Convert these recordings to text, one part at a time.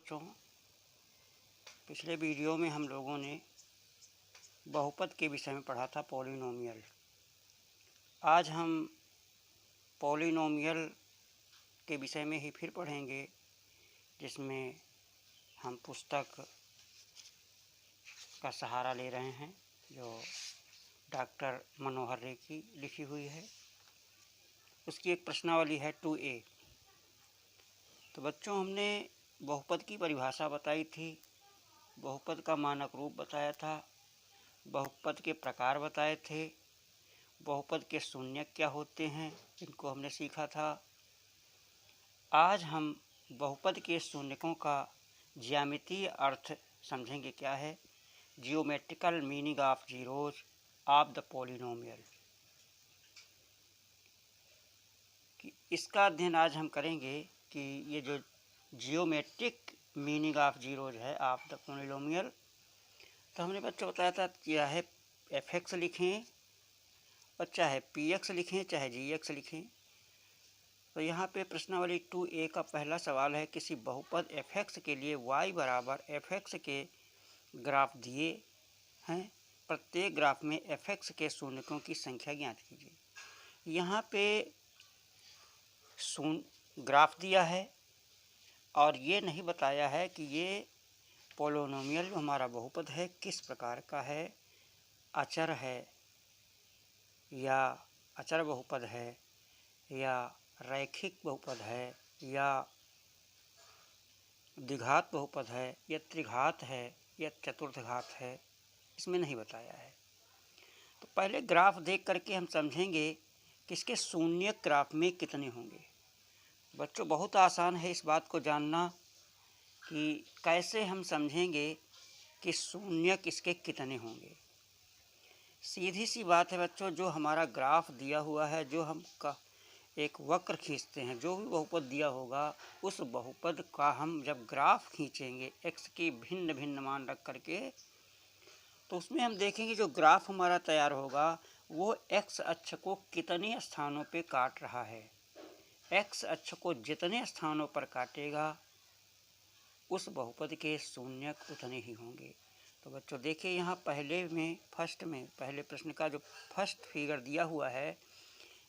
बच्चों, पिछले वीडियो में हम लोगों ने बहुपद के विषय में पढ़ा था, पॉलिनोमियल। आज हम पॉलिनोमियल के विषय में ही फिर पढ़ेंगे, जिसमें हम पुस्तक का सहारा ले रहे हैं जो डॉक्टर मनोहर रे की लिखी हुई है। उसकी एक प्रश्नावली है 2A। तो बच्चों, हमने बहुपद की परिभाषा बताई थी, बहुपद का मानक रूप बताया था, बहुपद के प्रकार बताए थे, बहुपद के शून्यक क्या होते हैं इनको हमने सीखा था। आज हम बहुपद के शून्यकों का ज्यामितीय अर्थ समझेंगे क्या है, geometrical meaning of zeros of the polynomial. इसका अध्ययन आज हम करेंगे कि ये जो जियोमेट्रिक मीनिंग ऑफ जीरोज है ऑफ द पॉलिनोमियल, तो हमने बच्चों बताया था चाहे fx लिखें और चाहे px लिखें चाहे gx लिखें। तो यहाँ पे प्रश्नावली 2A का पहला सवाल है, किसी बहुपद fx के लिए y बराबर fx के ग्राफ दिए हैं, प्रत्येक ग्राफ में fx के शून्यकों की संख्या ज्ञात कीजिए। यहाँ पे ग्राफ दिया है और ये नहीं बताया है कि ये पॉलिनोमियल जो हमारा बहुपद है किस प्रकार का है, अचर है या अचर बहुपद है या रैखिक बहुपद है या द्विघात बहुपद है या त्रिघात है या चतुर्थ घात है, इसमें नहीं बताया है। तो पहले ग्राफ देख करके हम समझेंगे कि इसके शून्यक ग्राफ में कितने होंगे। बच्चों, बहुत आसान है इस बात को जानना कि कैसे हम समझेंगे कि शून्यक इसके कितने होंगे। सीधी सी बात है बच्चों, जो हमारा ग्राफ दिया हुआ है, जो हम का एक वक्र खींचते हैं, जो भी बहुपद दिया होगा उस बहुपद का हम जब ग्राफ खींचेंगे x के भिन्न भिन्न मान रख करके, तो उसमें हम देखेंगे जो ग्राफ हमारा तैयार होगा वो x अक्ष को कितने स्थानों पे काट रहा है। x अक्ष को जितने स्थानों पर काटेगा उस बहुपद के शून्यक उतने ही होंगे। तो बच्चों देखिए, यहाँ पहले प्रश्न का जो फर्स्ट फिगर दिया हुआ है,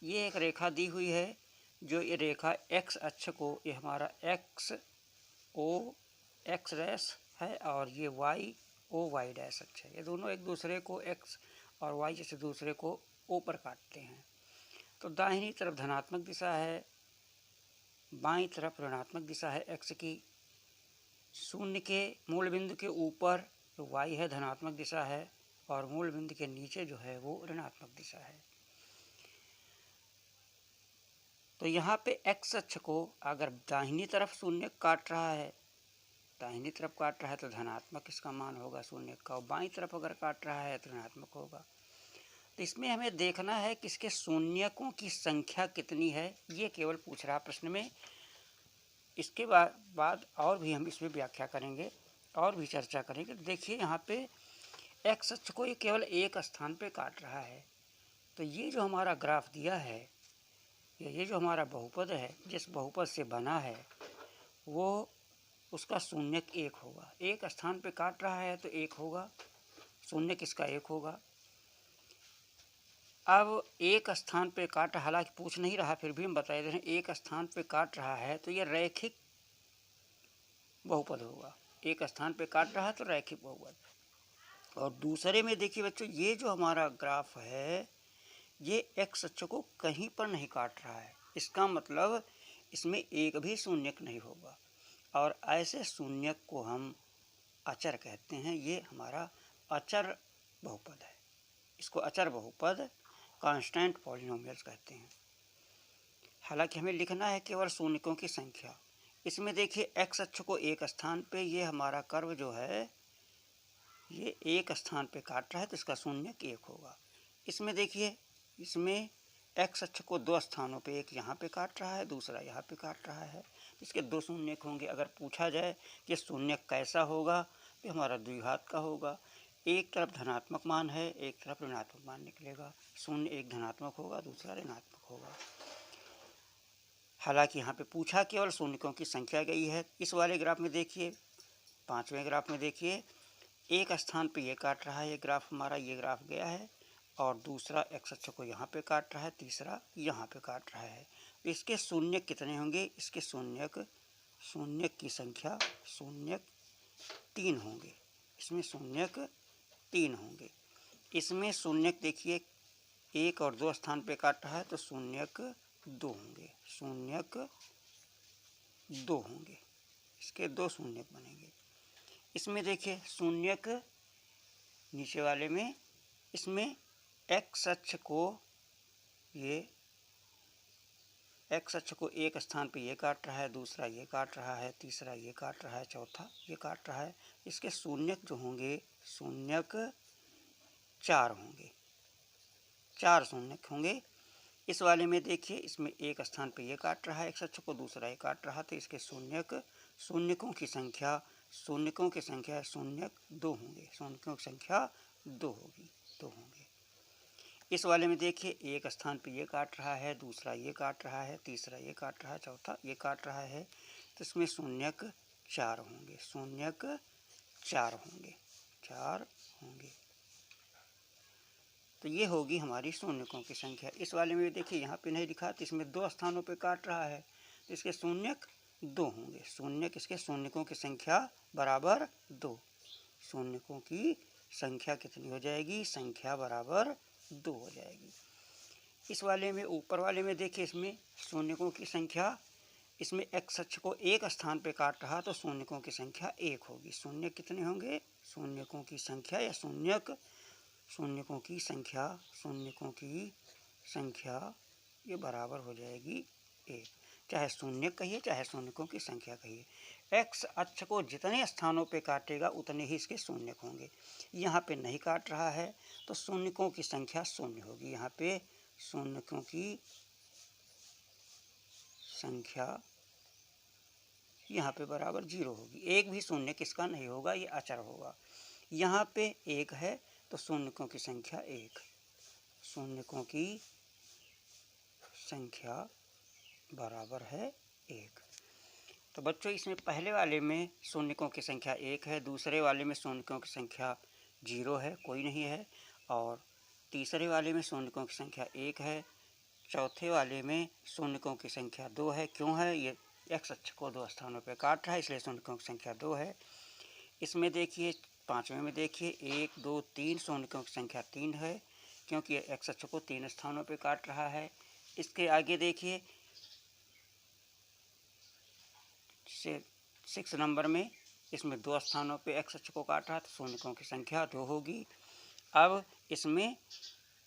ये एक रेखा दी हुई है, जो ये रेखा x अक्ष को, ये हमारा x डैश है और ये y डैश अक्ष है। ये दोनों एक दूसरे को x और y जैसे दूसरे को o पर काटते हैं। तो दाहिनी तरफ धनात्मक दिशा है, बाईं तरफ ऋणात्मक दिशा है x की। शून्य के मूल बिंदु के ऊपर जो y है धनात्मक दिशा है और मूल बिंदु के नीचे जो है वो ऋणात्मक दिशा है। तो यहाँ पे x अक्ष को अगर दाहिनी तरफ शून्य काट रहा है, तो धनात्मक इसका मान होगा शून्य का, और बाईं तरफ अगर काट रहा है तो ऋणात्मक होगा। तो इसमें हमें देखना है कि इसके शून्यकों की संख्या कितनी है, ये केवल पूछ रहा प्रश्न में। इसके बाद और भी हम इसमें व्याख्या करेंगे और भी चर्चा करेंगे। तो देखिए, यहाँ पे x अक्ष को ये केवल एक स्थान पे काट रहा है। तो ये जो हमारा ग्राफ दिया है, ये जो हमारा बहुपद है, जिस बहुपद से बना है, वो उसका शून्यक 1 होगा। एक स्थान पे काट रहा है तो 1 होगा, शून्यक इसका 1 होगा। अब एक स्थान पे काट, हालांकि पूछ नहीं रहा, फिर भी हम बता दे रहे हैं, एक स्थान पे काट रहा है तो ये रैखिक बहुपद होगा। एक स्थान पे काट रहा है तो रैखिक बहुपद। और दूसरे में देखिए बच्चों, ये जो हमारा ग्राफ है ये x अक्ष को कहीं पर नहीं काट रहा है, इसका मतलब इसमें एक भी शून्यक नहीं होगा, और ऐसे शून्यक को हम अचर कहते हैं। ये हमारा अचर बहुपद है, इसको अचर बहुपद कांस्टेंट पॉलिनोमियल्स कहते हैं। हालांकि हमें लिखना है केवल शून्यकों की संख्या। इसमें देखिए x अक्ष को एक स्थान पे, ये हमारा कर्व जो है ये एक स्थान पे काट रहा है तो इसका शून्यक 1 होगा। इसमें देखिए, इसमें x अक्ष को 2 स्थानों पे, एक यहाँ पे काट रहा है, दूसरा यहाँ पे काट रहा है, तो इसके 2 शून्यक होंगे। अगर पूछा जाए कि शून्यक कैसा होगा, तो हमारा द्विघात का होगा। एक तरफ धनात्मक मान है, एक तरफ ऋणात्मक मान निकलेगा। शून्य एक धनात्मक होगा, दूसरा ऋणात्मक होगा। हालांकि यहाँ पे पूछा केवल शून्यकों की संख्या गई है। इस वाले ग्राफ में देखिए, 5वें ग्राफ में देखिए, एक स्थान पे ये काट रहा है, ये ग्राफ हमारा, ये ग्राफ गया है, और दूसरा एक्स अक्ष को यहाँ पे काट रहा है, तीसरा यहाँ पे काट रहा है। तो इसके शून्यक कितने होंगे? इसके शून्यक की संख्या शून्यक 3 होंगे। इसमें शून्यक 3 होंगे। इसमें शून्यक देखिए 1 और 2 स्थान पे काट रहा है तो शून्यक 2 होंगे, शून्यक 2 होंगे। इसके 2 शून्यक बनेंगे। इसमें देखिए शून्यक नीचे वाले में, इसमें एक्स अक्ष को एक स्थान पे ये काट रहा है, दूसरा ये काट रहा है, तीसरा ये काट रहा है, चौथा ये काट रहा है। इसके शून्यक जो होंगे शून्यक 4 होंगे, 4 शून्यक होंगे। इस वाले में देखिए, इसमें एक स्थान पे ये काट रहा है एक्स अक्ष को, दूसरा ये काट रहा, तो इसके शून्यकों की संख्या शून्यक 2 होंगे, शून्यकों की संख्या 2 होगी, 2 होंगे। इस वाले में देखिए एक स्थान पे ये काट रहा है, दूसरा ये काट रहा है, तीसरा ये काट रहा है, चौथा ये काट रहा है, तो इसमें शून्यक 4 होंगे, शून्यक 4 होंगे, 4 होंगे। तो ये होगी हमारी शून्यकों की संख्या। इस वाले में देखिए यहाँ पे नहीं लिखा, तो इसमें 2 स्थानों पे काट रहा है, तो इसके शून्यक 2 होंगे, शून्यक इसके शून्यकों की संख्या बराबर 2। शून्यकों की संख्या कितनी हो जाएगी? संख्या बराबर 2 हो जाएगी। इस वाले में, ऊपर वाले में देखिए, इसमें शून्यकों की संख्या, इसमें एक्स अक्ष को एक स्थान पे काट रहा तो शून्यकों की संख्या 1 होगी। शून्य कितने होंगे? शून्यकों की संख्या या शून्यकों की संख्या ये बराबर हो जाएगी 1। चाहे शून्य कहिए चाहे शून्यकों की संख्या कहिए। एक्स अक्ष को जितने स्थानों पे काटेगा उतने ही इसके शून्यक होंगे। यहाँ पे नहीं काट रहा है तो शून्यकों की संख्या 0 होगी। यहाँ पे शून्यकों की संख्या यहाँ पे बराबर 0 होगी। एक भी शून्य किसका नहीं होगा, ये अचर होगा। यहाँ पे 1 है तो शून्यकों की संख्या 1, शून्यकों की संख्या बराबर है 1। तो बच्चों इसमें पहले वाले में शून्यकों की संख्या 1 है, दूसरे वाले में शून्यकों की संख्या 0 है, कोई नहीं है, और तीसरे वाले में शून्यकों की संख्या 1 है, चौथे वाले में शून्यकों की संख्या 2 है। क्यों है? ये एक्स अक्ष को 2 स्थानों पर काट रहा है इसलिए शून्यकों की संख्या 2 है। इसमें देखिए 5वें में देखिए 1 2 3 शून्यकों की संख्या 3 है, क्योंकि एक्स अक्ष को 3 स्थानों पर काट रहा है। इसके आगे देखिए 6 नंबर में, इसमें 2 स्थानों पे एक्स अक्ष को काट रहा है तो शून्यकों की संख्या 2 होगी। अब इसमें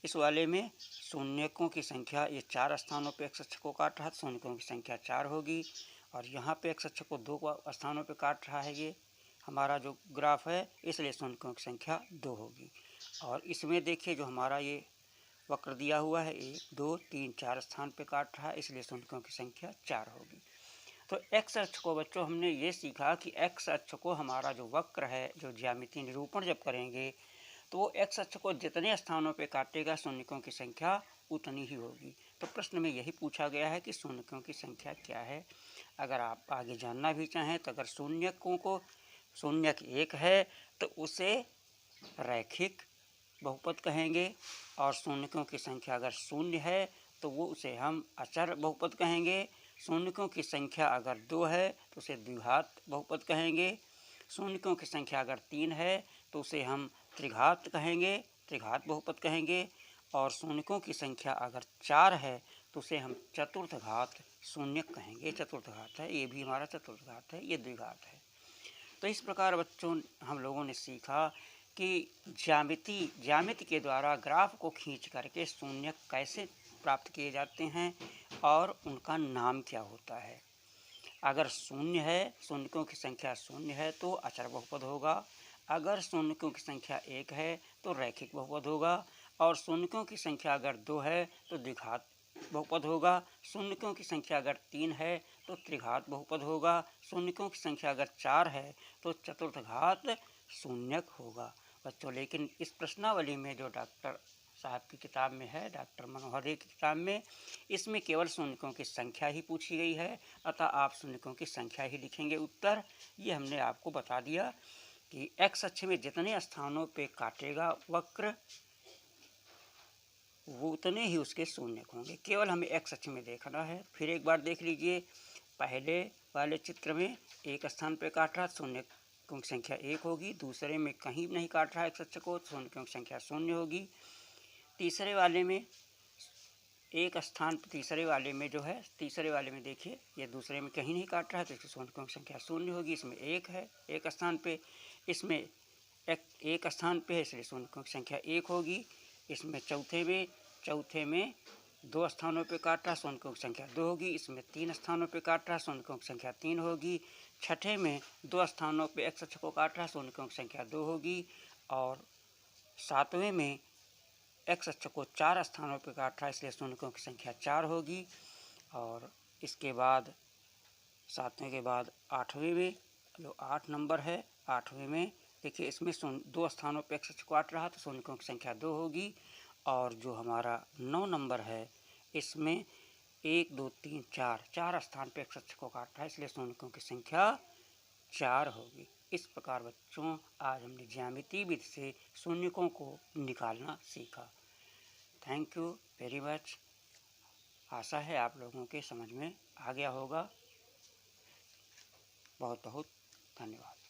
इस वाले में शून्यकों की संख्या, ये 4 स्थानों पे एक्स अक्ष को काट रहा है तो शून्यकों की संख्या 4 होगी, और यहाँ पे एक्स अक्ष को 2 स्थानों पे काट रहा है ये हमारा जो ग्राफ है, इसलिए शून्यकों की संख्या 2 होगी। और इसमें देखिए जो हमारा ये वक्र दिया हुआ है 1 2 3 4 स्थान पे काट रहा है इसलिए शून्यकों की संख्या 4 होगी। तो एक्स अक्ष को बच्चों हमने ये सीखा कि एक्स अक्ष को हमारा जो वक्र है, जो ज्यामितीय निरूपण जब करेंगे तो वो एक्स अक्ष को जितने स्थानों पे काटेगा शून्यकों की संख्या उतनी ही होगी। तो प्रश्न में यही पूछा गया है कि शून्यकों की संख्या क्या है। अगर आप आगे जानना भी चाहें तो अगर शून्यक 1 है तो उसे रैखिक बहुपद कहेंगे, और शून्यकों की संख्या अगर 0 है तो वो उसे हम अचर बहुपद कहेंगे। शून्यकों की संख्या अगर 2 है तो उसे द्विघात बहुपद कहेंगे। शून्यकों की संख्या अगर 3 है तो उसे हम त्रिघात कहेंगे, त्रिघात बहुपद कहेंगे। और शून्यकों की संख्या अगर 4 है तो उसे हम चतुर्थ घात शून्यक कहेंगे। चतुर्थ घात है, ये भी हमारा चतुर्थ घात है, ये द्विघात है। तो इस प्रकार बच्चों हम लोगों ने सीखा कि ज्यामिति के द्वारा ग्राफ को खींच करके शून्यक कैसे प्राप्त किए जाते हैं और उनका नाम क्या होता है। अगर शून्य है, शून्यकों की संख्या 0 है तो अचर बहुपद होगा। अगर शून्यकों की संख्या 1 है तो रैखिक बहुपद होगा, और शून्यकों की संख्या अगर 2 है तो द्विघात बहुपद होगा। शून्यकों की संख्या अगर 3 है तो त्रिघात बहुपद होगा। शून्यकों की संख्या अगर 4 है तो चतुर्थ घात शून्यक होगा। बच्चों लेकिन इस प्रश्नावली में जो डॉक्टर साहब की किताब में है, डॉक्टर मनोहर रे की किताब में। इसमें केवल शून्यकों की संख्या ही पूछी गई है, अतः आप शून्यकों की संख्या ही लिखेंगे उत्तर। ये हमने आपको बता दिया कि एक्स अक्ष में जितने स्थानों पे काटेगा वक्र, वो उतने ही उसके शून्यक होंगे। केवल हमें एक्स अक्ष में देखना है। फिर एक बार देख लीजिए, पहले वाले चित्र में एक स्थान पे काट रहा, शून्यकों की संख्या 1 होगी। दूसरे में कहीं नहीं काट रहा एक्स अक्ष को, शून्यकों की संख्या 0 होगी। तीसरे वाले में एक स्थान, तीसरे वाले में जो है, तीसरे वाले में देखिए ये दूसरे में कहीं नहीं काट रहा है, तो इसकी शून्यकों की संख्या 0 होगी। इसमें 1 है एक स्थान पे, इसमें एक स्थान पे है, इसलिए शून्यकों की संख्या 1 होगी। इसमें चौथे में 2 स्थानों पे काट रहा, शून्यकों की संख्या 2 होगी। इसमें 3 स्थानों पे काट रहा, शून्यकों की संख्या 3 होगी। छठे में 2 स्थानों पे एक्स अक्ष को काट रहा, शून्यकों की संख्या 2 होगी। और सातवें में एक्स अक्ष को 4 स्थानों पर काट रहा है, इसलिए शून्यकों की संख्या 4 होगी। और इसके बाद सातवें के बाद आठवें में, जो 8 नंबर है, आठवें में देखिए इसमें 2 स्थानों पर एक्स अक्ष को काट रहा, तो शून्यकों की संख्या 2 होगी। और जो हमारा 9 नंबर है, इसमें 1 2 3 4 स्थान पर एक्स अक्ष को काट रहा है, इसलिए शून्यकों की संख्या 4 होगी। इस प्रकार बच्चों आज हमने ज्यामिति विधि से शून्यकों को निकालना सीखा। Thank you very much. आशा है आप लोगों के समझ में आ गया होगा। बहुत बहुत धन्यवाद।